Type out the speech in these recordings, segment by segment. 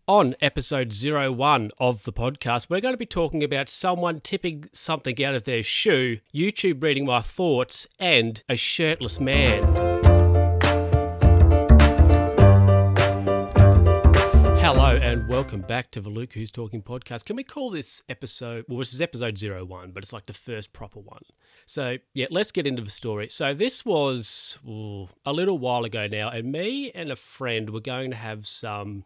On episode 01 of the podcast, we're going to be talking about someone tipping something out of their shoe, YouTube reading my thoughts, and a shirtless man. Hello and welcome back to the Luke Who's Talking podcast. Can we call this episode, well, this is episode 01, but it's like the first proper one. So, yeah, let's get into the story. So this was a little while ago now, and me and a friend were going to have some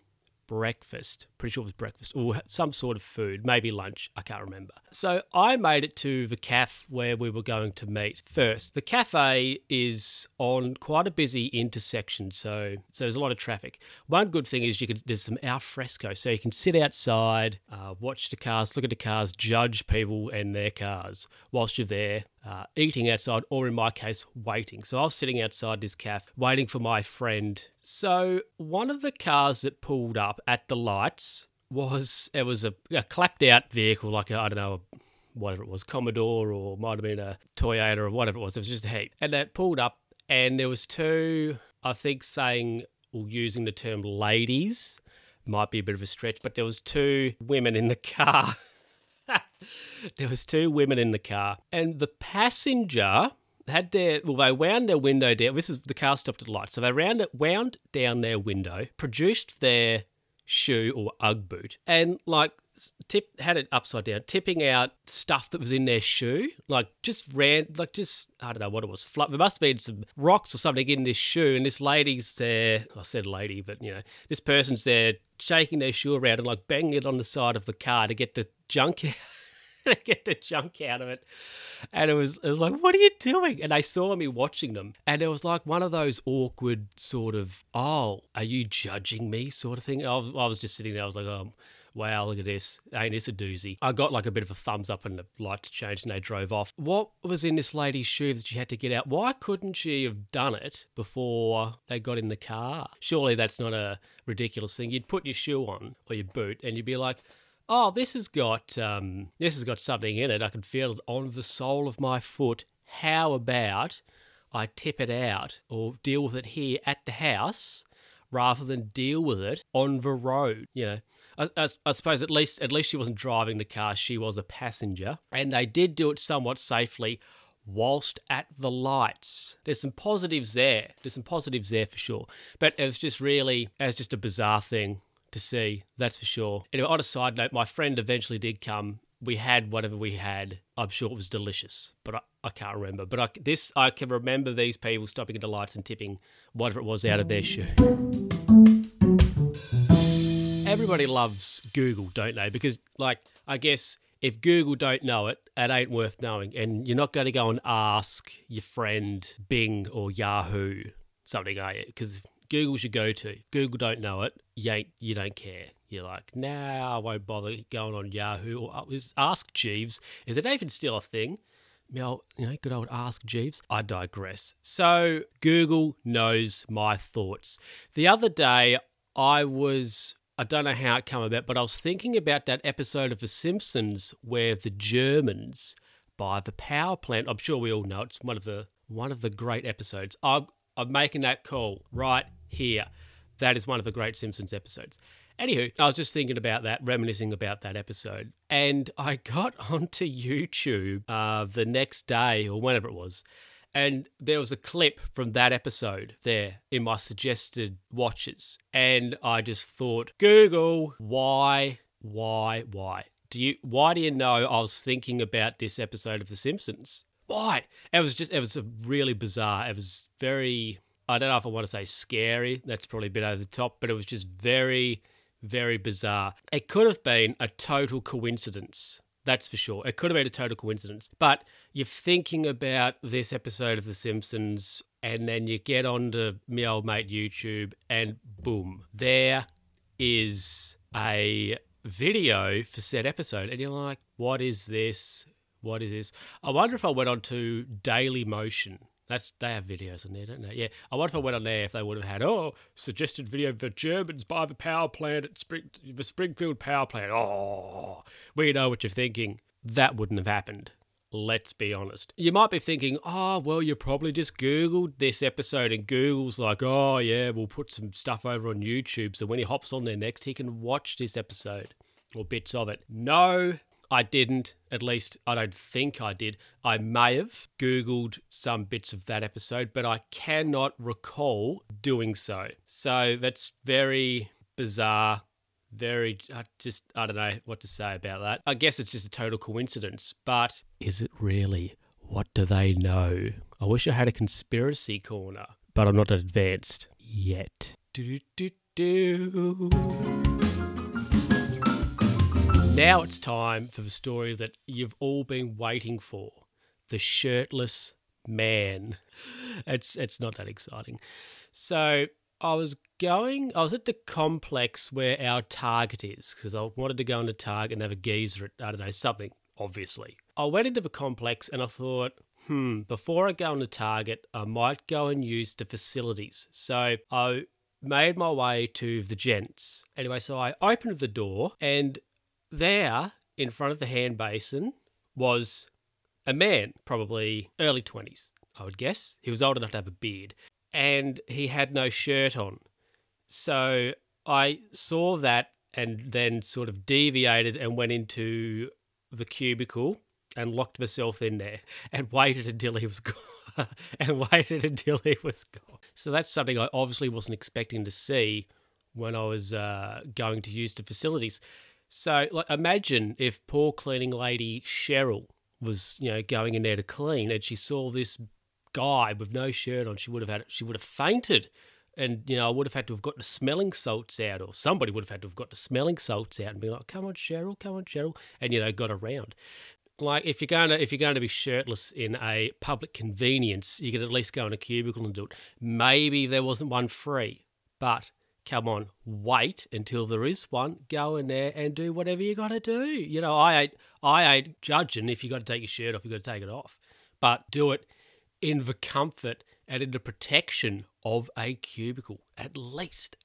breakfast, pretty sure it was breakfast, or some sort of food, maybe lunch, I can't remember. So I made it to the cafe where we were going to meet first. The cafe is on quite a busy intersection, so there's a lot of traffic. One good thing is there's some al fresco, so you can sit outside, watch the cars, look at the cars, judge people and their cars whilst you're there. Eating outside, or in my case, waiting. So I was sitting outside this cafe, waiting for my friend. So one of the cars that pulled up at the lights was a clapped out vehicle, like whatever it was, Commodore, or might have been a Toyota, or whatever it was. It was just a heap. And it pulled up, and there was two, I think using the term ladies, might be a bit of a stretch, but there was two women in the car. There was two women in the car, and the passenger they wound their window down. The car stopped at the light, so they wound down their window, produced their shoe or Ugg boot, and had it upside down, tipping out stuff that was in their shoe, I don't know what it was. There must have been some rocks or something in this shoe, and this lady's there. I said lady, but this person's there shaking their shoe around and banging it on the side of the car to get the junk out. Get the junk out of it. And it was like, what are you doing? And they saw me watching them. And it was like one of those awkward sort of, oh, are you judging me sort of thing. I was just sitting there. I was like, oh, wow, look at this. Ain't this a doozy? I got a bit of a thumbs up and the lights changed and they drove off. What was in this lady's shoe that she had to get out? Why couldn't she have done it before they got in the car? Surely that's not a ridiculous thing. You'd put your shoe on or your boot and you'd be like, oh, this has got something in it. I can feel it on the sole of my foot. How about I tip it out or deal with it here at the house rather than deal with it on the road? I suppose at least she wasn't driving the car. She was a passenger, and they did do it somewhat safely whilst at the lights. There's some positives there. For sure. But it was just a bizarre thing to see, that's for sure. Anyway, on a side note, my friend eventually did come. We had whatever we had. I'm sure it was delicious, but I can't remember. But I can remember these people stopping at the lights and tipping whatever it was out of their shoe. Everybody loves Google, don't they? Because, I guess if Google don't know it, it ain't worth knowing. And you're not going to go and ask your friend Bing or Yahoo something, are you? Because Google's your go-to. Google don't know it, you don't care. You're like, nah, I won't bother going on Yahoo or Ask Jeeves. Is it even still a thing? Good old Ask Jeeves. I digress. So Google knows my thoughts. The other day, I don't know how it came about, but I was thinking about that episode of The Simpsons where the Germans buy the power plant. I'm sure we all know it's one of the great episodes. I'm making that call right here. That is one of the great Simpsons episodes. Anywho, I was just thinking about that, reminiscing about that episode. And I got onto YouTube the next day or whenever it was. And there was a clip from that episode there in my suggested watches. And I just thought, Google, why? Why do you know I was thinking about this episode of The Simpsons? Why? It was really bizarre. It was very, I don't know if I want to say scary. That's probably a bit over the top, but it was just very, very bizarre. It could have been a total coincidence. That's for sure. It could have been a total coincidence. But you're thinking about this episode of The Simpsons, and then you get onto my old mate YouTube, and boom, there is a video for said episode. And you're like, what is this? What is this? I wonder if I went on to Daily Motion. They have videos on there, don't they? Yeah. I wonder if I went on there if they would have had, suggested video for Germans buy the power plant at the Springfield power plant. Oh, we know what you're thinking. That wouldn't have happened. Let's be honest. You might be thinking, oh, well, you probably just Googled this episode and Google's like, oh, yeah, we'll put some stuff over on YouTube so when he hops on there next, he can watch this episode or bits of it. No, I didn't. At least I don't think I did. I may have Googled some bits of that episode, but I cannot recall doing so. So that's very bizarre. I don't know what to say about that. I guess it's just a total coincidence, but is it really? What do they know? I wish I had a conspiracy corner, but I'm not advanced yet. Now it's time for the story that you've all been waiting for. The Shirtless Man. It's not that exciting. So I was at the complex where our Target is, because I wanted to go into Target and have a geezer at, I don't know, something, obviously. I went into the complex and I thought, before I go into Target, I might go and use the facilities. So I made my way to the gents. Anyway, so I opened the door and there, in front of the hand basin, was a man, probably early 20s, I would guess. He was old enough to have a beard. And he had no shirt on. So I saw that and then sort of deviated and went into the cubicle and locked myself in there and waited until he was gone. So that's something I obviously wasn't expecting to see when I was going to use the facilities. So imagine if poor cleaning lady Cheryl was, going in there to clean and she saw this guy with no shirt on. She would have fainted, and I would have had to have got the smelling salts out, or somebody would have had to have got the smelling salts out and be like, come on Cheryl, and got around. Like if you're going to be shirtless in a public convenience, you could at least go in a cubicle and do it. Maybe there wasn't one free, but come on, wait until there is one. Go in there and do whatever you got to do. I ain't judging if you got to take your shirt off, you got to take it off, but do it in the comfort and in the protection of a cubicle. At least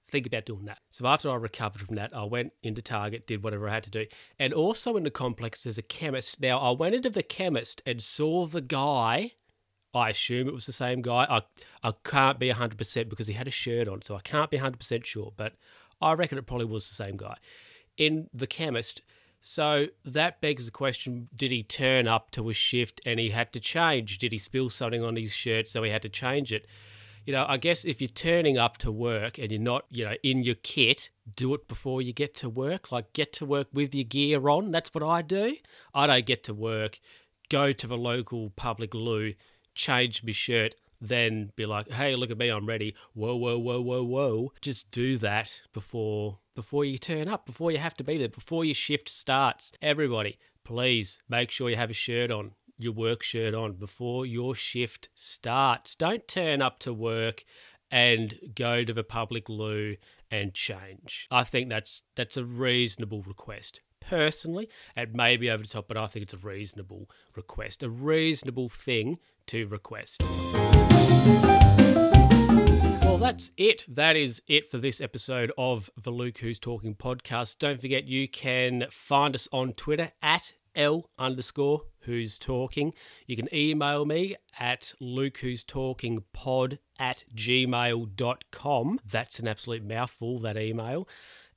think about doing that. So after I recovered from that, I went into Target, did whatever I had to do. And also in the complex, there's a chemist. Now, I went into the chemist and saw the guy. I assume it was the same guy. I can't be 100% because he had a shirt on, so I can't be 100% sure. But I reckon it probably was the same guy in the chemist. So that begs the question, did he turn up to a shift and he had to change? Did he spill something on his shirt so he had to change it? I guess if you're turning up to work and you're not, in your kit, do it before you get to work. Like, get to work with your gear on. That's what I do. I don't get to work, go to the local public loo, change my shirt, then be like, hey, look at me, I'm ready. Whoa. Just do that before you turn up, before you have to be there, before your shift starts. Everybody, please make sure you have a shirt on, your work shirt on, before your shift starts. Don't turn up to work and go to the public loo and change. I think that's a reasonable request. Personally, it may be over the top, but I think it's a reasonable request, a reasonable thing to request. Well, that's it. That is it for this episode of the Luke Who's Talking podcast. Don't forget you can find us on Twitter at @L_Who's Talking. You can email me at lukewho'stalkingpod@gmail.com. That's an absolute mouthful, that email.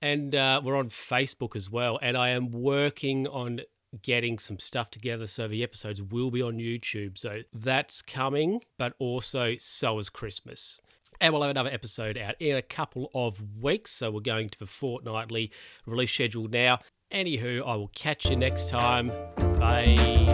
And we're on Facebook as well. And I am working on getting some stuff together so the episodes will be on YouTube. So that's coming, but also so is Christmas. And we'll have another episode out in a couple of weeks. So we're going to the fortnightly release schedule now. Anywho, I will catch you next time. Bye.